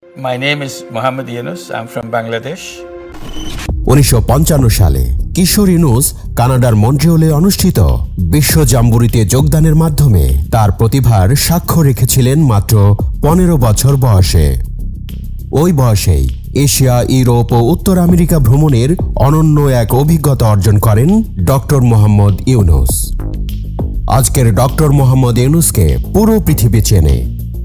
My name is Mohammed Yunus. I'm from Bangladesh. 1955 সালে কিশোর ইউনুস কানাডার মন্ট্রিয়লে অনুষ্ঠিত বিশ্ব জাম্বুরিতে যোগদানের মাধ্যমে তার প্রতিভার সাক্ষ্য রেখেছিলেন মাত্র 15 বছর বয়সে। ওই বয়সেই এশিয়া, ইউরোপ ও উত্তর আমেরিকা ভ্রমণের অনন্য এক অভিজ্ঞতা অর্জন করেন ডক্টর মোহাম্মদ ইউনুস। আজকের ডক্টর মোহাম্মদ ইউনুসকে পুরো পৃথিবী চেনে।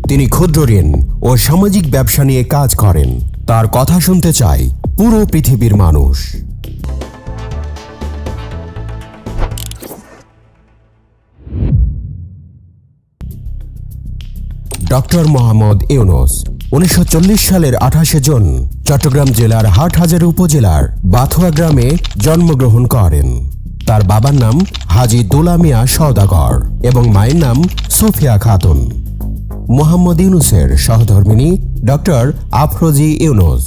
তিনি ক্ষুদ্র ঋণ ও সামাজিক ব্যবসা নিয়ে কাজ করেন। তার কথা শুনতে চায় পুরো পৃথিবীর মানুষ। ডক্টর মোহাম্মদ ইউনুস 1940 সালের 28 জুন চট্টগ্রাম জেলার হাটহাজারী উপজেলার বাথুয়া গ্রামে জন্মগ্রহণ করেন। তার বাবার নাম হাজী দুলা মিয়া সওদাগর এবং মায়ের নাম সুফিয়া খাতুন। মোহাম্মদ ইউনুসের সহধর্মিণী ডক্টর আফরোজি ইউনুস।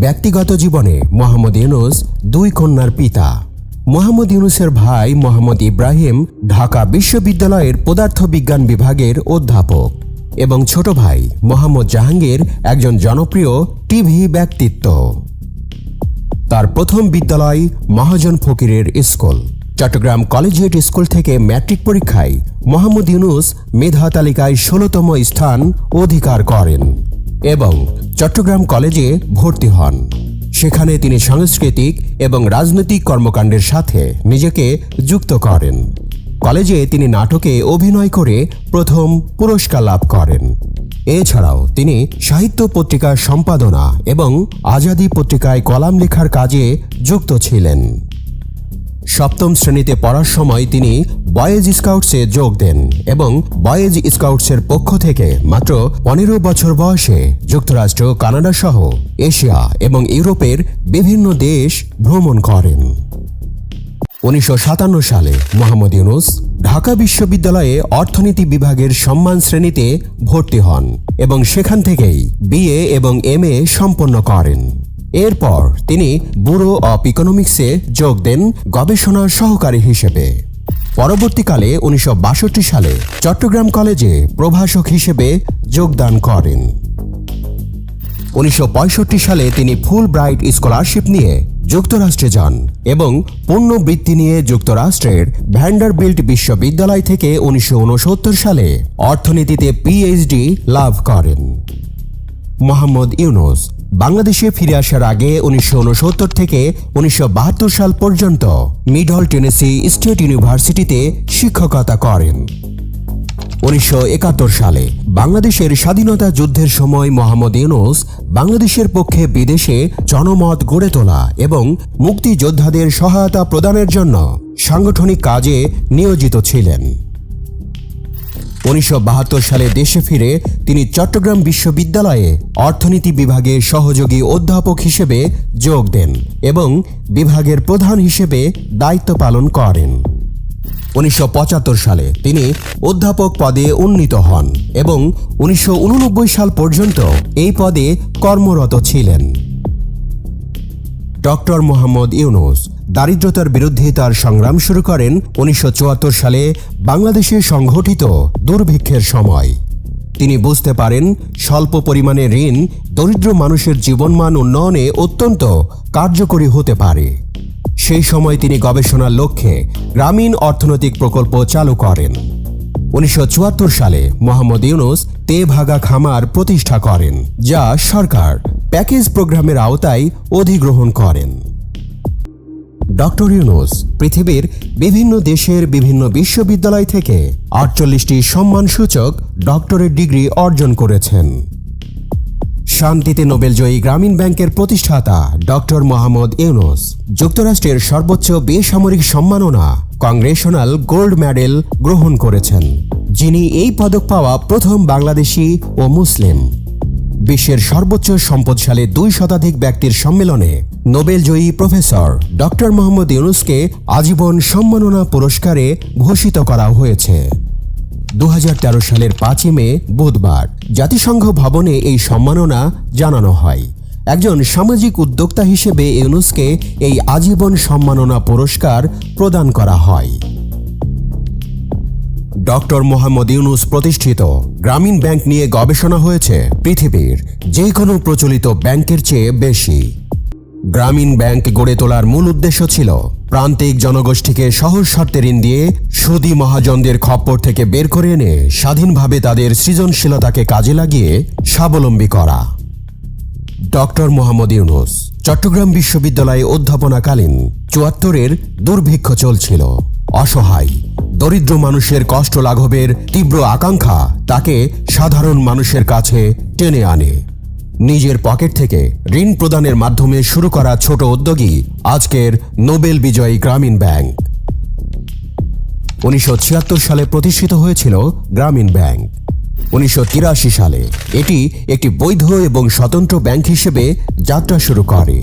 ব্যক্তিগত জীবনে মোহাম্মদ ইউনুস 2 কন্যার পিতা। মোহাম্মদ ইউনুসের ভাই মোহাম্মদ ইব্রাহিম ঢাকা বিশ্ববিদ্যালয়ের পদার্থবিজ্ঞান বিভাগের অধ্যাপক এবং ছোট ভাই মোহাম্মদ জাহাঙ্গীর একজন জনপ্রিয় টিভি ব্যক্তিত্ব। তার প্রথম বিদ্যালয় মহাজন ফকিরের স্কুল। চট্টগ্রাম কলেজিয়েট স্কুল থেকে ম্যাট্রিক পরীক্ষায় মোহাম্মদ ইউনুস মেধা তালিকায় 16তম স্থান অধিকার করেন এবং চট্টগ্রাম কলেজে ভর্তি হন। সেখানে তিনি সাংস্কৃতিক এবং রাজনৈতিক কর্মকাণ্ডের সাথে নিজেকে যুক্ত করেন। কলেজে তিনি নাটকে অভিনয় করে প্রথম পুরস্কার লাভ করেন। এছাড়াও তিনি সাহিত্য পত্রিকার সম্পাদনা এবং আজাদী পত্রিকায় কলাম লেখার কাজে যুক্ত ছিলেন। সপ্তম শ্রেণীতে পড়ার সময় তিনি বয়েজ স্কাউটসে যোগ দেন এবং বয়েজ স্কাউটসের পক্ষ থেকে মাত্র 15 বছর বয়সে যুক্তরাষ্ট্র, কানাডা সহ এশিয়া এবং ইউরোপের বিভিন্ন দেশ ভ্রমণ করেন। 1957 সালে মোহাম্মদ ইউনুস ঢাকা বিশ্ববিদ্যালয়ে অর্থনীতি বিভাগের সম্মান শ্রেণীতে ভর্তি হন এবং সেখান থেকেই বিএ এবং এমএ সম্পন্ন করেন। এরপর তিনি ব্যুরো অব ইকোনমিক্সে যোগ দেন গবেষণা সহকারী হিসেবে। পরবর্তীকালে 1962 সালে চট্টগ্রাম কলেজে প্রভাষক হিসেবে যোগদান করেন। 1965 সালে তিনি ফুল ব্রাইট স্কলারশিপ নিয়ে যুক্তরাষ্ট্রে যান এবং পূর্ণ বৃত্তি নিয়ে যুক্তরাষ্ট্রের ভ্যান্ডারবিল্ট বিশ্ববিদ্যালয় থেকে 1969 সালে অর্থনীতিতে পিএইচডি লাভ করেন। মোহাম্মদ ইউনুস বাংলাদেশে ফিরে আসার আগে 1969 থেকে 1972 সাল পর্যন্ত মিডল টেনেসি স্টেট ইউনিভার্সিটিতে শিক্ষকতা করেন। 1971 সালে বাংলাদেশের স্বাধীনতা যুদ্ধের সময় মোহাম্মদ ইউনুস বাংলাদেশের পক্ষে বিদেশে জনমত গড়ে তোলা এবং মুক্তিযোদ্ধাদের সহায়তা প্রদানের জন্য সাংগঠনিক কাজে নিয়োজিত ছিলেন। 1972 সালে দেশে ফিরে তিনি চট্টগ্রাম বিশ্ববিদ্যালয়ে অর্থনীতি বিভাগে সহযোগী অধ্যাপক হিসেবে যোগ দেন এবং বিভাগের প্রধান হিসেবে দায়িত্ব পালন করেন। 1975 সালে তিনি অধ্যাপক পদে উন্নীত হন এবং 1989 সাল পর্যন্ত এই পদে কর্মরত ছিলেন। ডক্টর মোহাম্মদ ইউনুস দারিদ্রতার বিরুদ্ধে তার সংগ্রাম শুরু করেন 1974 সালে বাংলাদেশে সংঘটিত দুর্ভিক্ষের সময়। তিনি বুঝতে পারেন স্বল্প পরিমাণে ঋণ দরিদ্র মানুষের জীবনমান উন্নয়নে অত্যন্ত কার্যকরী হতে পারে। সেই সময় তিনি গবেষণার লক্ষ্যে গ্রামীণ অর্থনৈতিক প্রকল্প চালু করেন। 1974 সালে মোহাম্মদ ইউনুস তেভাগা খামার প্রতিষ্ঠা করেন, যা সরকার প্যাকেজ প্রোগ্রামের আওতায় অধিগ্রহণ করেন। ডক্টর ইউনুস পৃথিবীর বিভিন্ন দেশের বিভিন্ন বিশ্ববিদ্যালয় থেকে 48টি সম্মানসূচক ডক্টরেট ডিগ্রি অর্জন করেছেন। শান্তিতে নোবেলজয়ী গ্রামীণ ব্যাংকের প্রতিষ্ঠাতা ডক্টর মোহাম্মদ ইউনুস যুক্তরাষ্ট্রের সর্বোচ্চ বেসামরিক সম্মাননা কংগ্রেশনাল গোল্ড মেডেল গ্রহণ করেছেন, যিনি এই পদক পাওয়া প্রথম বাংলাদেশি ও মুসলিম। বিশ্বের সর্বোচ্চ সম্পদশালী 2 শতাধিক ব্যক্তির সম্মেলনে নোবেলজয়ী প্রফেসর ডক্টর মোহাম্মদ ইউনুসকে আজীবন সম্মাননা পুরস্কারে ভূষিত করা হয়েছে। 2013 সালের 5 মে বুধবার জাতিসংঘ ভবনে এই সম্মাননা জানানো হয়। একজন সামাজিক উদ্যোক্তা হিসেবে ইউনুসকে এই আজীবন সম্মাননা পুরস্কার প্রদান করা হয়। ডক্টর মোহাম্মদ ইউনুস প্রতিষ্ঠিত গ্রামীণ ব্যাংক নিয়ে গবেষণা হয়েছে পৃথিবীর যে কোনো প্রচলিত ব্যাংকের চেয়ে বেশি। গ্রামীণ ব্যাংক গড়ে তোলার মূল উদ্দেশ্য ছিল প্রান্তিক জনগোষ্ঠীকে সহজ শর্তে ঋণ দিয়ে সুদী মহাজনদের খপ্পর থেকে বের করে এনে স্বাধীনভাবে তাদের সৃজনশীলতাকে কাজে লাগিয়ে স্বাবলম্বী করা। ডক্টর মোহাম্মদ ইউনুস চট্টগ্রাম বিশ্ববিদ্যালয়ে অধ্যাপনাকালীন ৭৪-এর দুর্ভিক্ষ চলছিল। অসহায় দরিদ্র মানুষের কষ্ট লাঘবের তীব্র আকাঙ্ক্ষা তাকে সাধারণ মানুষের কাছে টেনে আনে। নিজের পকেট থেকে ঋণ প্রদানের মাধ্যমে শুরু করা ছোট উদ্যোগী আজকের নোবেল বিজয়ী গ্রামীণ ব্যাংক। ১৯৭৬ সালে প্রতিষ্ঠিত হয়েছিল গ্রামীণ ব্যাংক। ১৯৮৩ সালে এটি একটি বৈধ এবং স্বতন্ত্র ব্যাংক হিসেবে যাত্রা শুরু করে।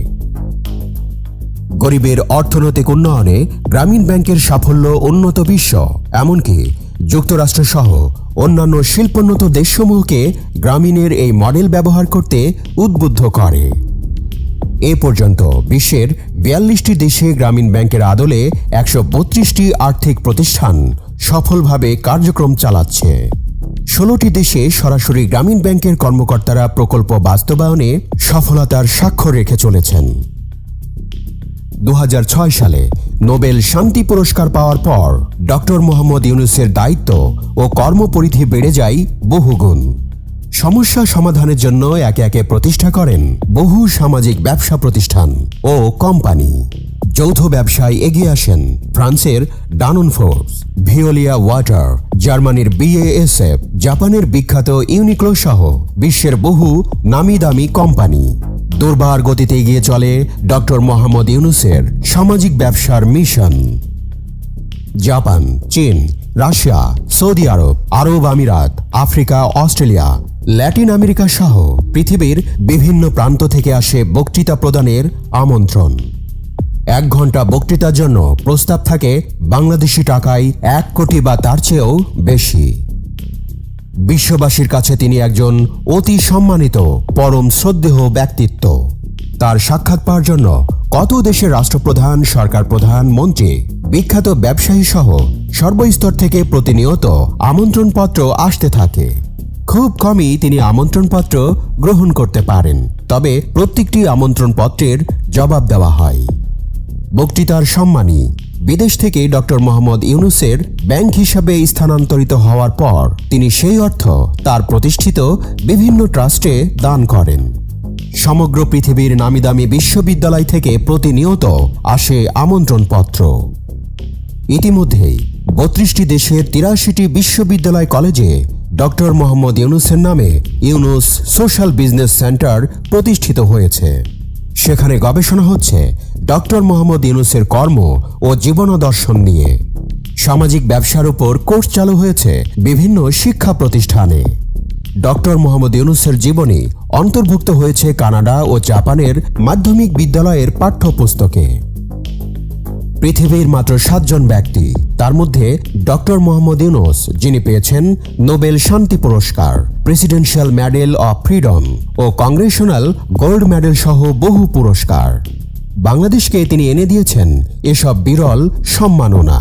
গরিবের অর্থনৈতিক উন্নয়নে গ্রামীণ ব্যাংকের সাফল্য উন্নত বিশ্ব, এমনকি যুক্তরাষ্ট্রসহ অন্যান্য শিল্পোন্নত দেশসমূহকে গ্রামীণের এই মডেল ব্যবহার করতে উদ্বুদ্ধ করে। এ পর্যন্ত বিশ্বের ৪২টি দেশে গ্রামীণ ব্যাংকের আদলে ১৩২টি আর্থিক প্রতিষ্ঠান সফলভাবে কার্যক্রম চালাচ্ছে। ১৬টি দেশে সরাসরি গ্রামীণ ব্যাংকের কর্মকর্তারা প্রকল্প বাস্তবায়নে সফলতার স্বাক্ষর রেখে চলেছেন। ২০০৬ সালে নোবেল শান্তি পুরস্কার পাওয়ার পর ডক্টর মোহাম্মদ ইউনুসের দায়িত্ব ও কর্মপরিধি বেড়ে যায় বহুগুণ। সমস্যা সমাধানের জন্য একে একে প্রতিষ্ঠা করেন বহু সামাজিক ব্যবসা প্রতিষ্ঠান ও কোম্পানি। যৌথ ব্যবসায় এগিয়ে আসেন ফ্রান্সের ডানন ফোর্বস, ভিওলিয়া ওয়াটার, জার্মানির BASF, জাপানের বিখ্যাত ইউনিক্লো সহ বিশ্বের বহু নামি দামি কোম্পানি। দুর্বার গতিতে এগিয়ে চলে ডক্টর মোহাম্মদ ইউনুসের সামাজিক ব্যবসার মিশন। জাপান, চীন, রাশিয়া, সৌদি আরব, আরব আমিরাত, আফ্রিকা, অস্ট্রেলিয়া, ল্যাটিন আমেরিকা সহ পৃথিবীর বিভিন্ন প্রান্ত থেকে আসে বক্তৃতা প্রদানের আমন্ত্রণ। ১ ঘন্টা বক্তৃতার জন্য প্রস্তাব থাকে বাংলাদেশি টাকায় ১ কোটি বা তার চেয়েও বেশি। বিশ্ববাসীর কাছে তিনি একজন অতি সম্মানিত পরম শ্রদ্ধেয় ব্যক্তিত্ব। তার সাক্ষাৎ পাওয়ার জন্য কত দেশের রাষ্ট্রপ্রধান, সরকার প্রধান, মন্ত্রী, বিখ্যাত ব্যবসায়ী সহ সর্বস্তর থেকে প্রতিনিয়ত আমন্ত্রণপত্র আসতে থাকে। খুব কমই তিনি আমন্ত্রণপত্র গ্রহণ করতে পারেন, তবে প্রত্যেকটি আমন্ত্রণপত্রের জবাব দেওয়া হয়। বক্তৃতার সম্মানী বিদেশ থেকে ডক্টর মোহাম্মদ ইউনুসের ব্যাংক হিসাবে স্থানান্তরিত হওয়ার পর তিনি সেই অর্থ তার প্রতিষ্ঠিত বিভিন্ন ট্রাস্টে দান করেন। সমগ্র পৃথিবীর নামিদামি বিশ্ববিদ্যালয় থেকে প্রতিনিয়ত আসে আমন্ত্রণপত্র। ইতিমধ্যেই ৩২টি দেশের ৮৩টি বিশ্ববিদ্যালয় কলেজে ডক্টর মোহাম্মদ ইউনুসের নামে ইউনুস সোশ্যাল বিজনেস সেন্টার প্রতিষ্ঠিত হয়েছে। সেখানে গবেষণা হচ্ছে ডক্টর মোহাম্মদ ইউনুসের কর্ম ও জীবনাদর্শন নিয়ে। সামাজিক ব্যবসার উপর কোর্স চালু হয়েছে বিভিন্ন শিক্ষা প্রতিষ্ঠানে। ডক্টর মোহাম্মদ ইউনুসের জীবনী অন্তর্ভুক্ত হয়েছে কানাডা ও জাপানের মাধ্যমিক বিদ্যালয়ের পাঠ্যপুস্তকে। পৃথিবীর মাত্র 7 জন ব্যক্তি, তার মধ্যে ডক্টর মোহাম্মদ ইউনুস, যিনি পেয়েছেন নোবেল শান্তি পুরস্কার, প্রেসিডেন্সিয়াল মেডেল অফ ফ্রিডম ও কংগ্রেশনাল গোল্ড মেডেল সহ বহু পুরস্কার। বাংলাদেশকে তিনি এনে দিয়েছেন এসব বিরল সম্মাননা।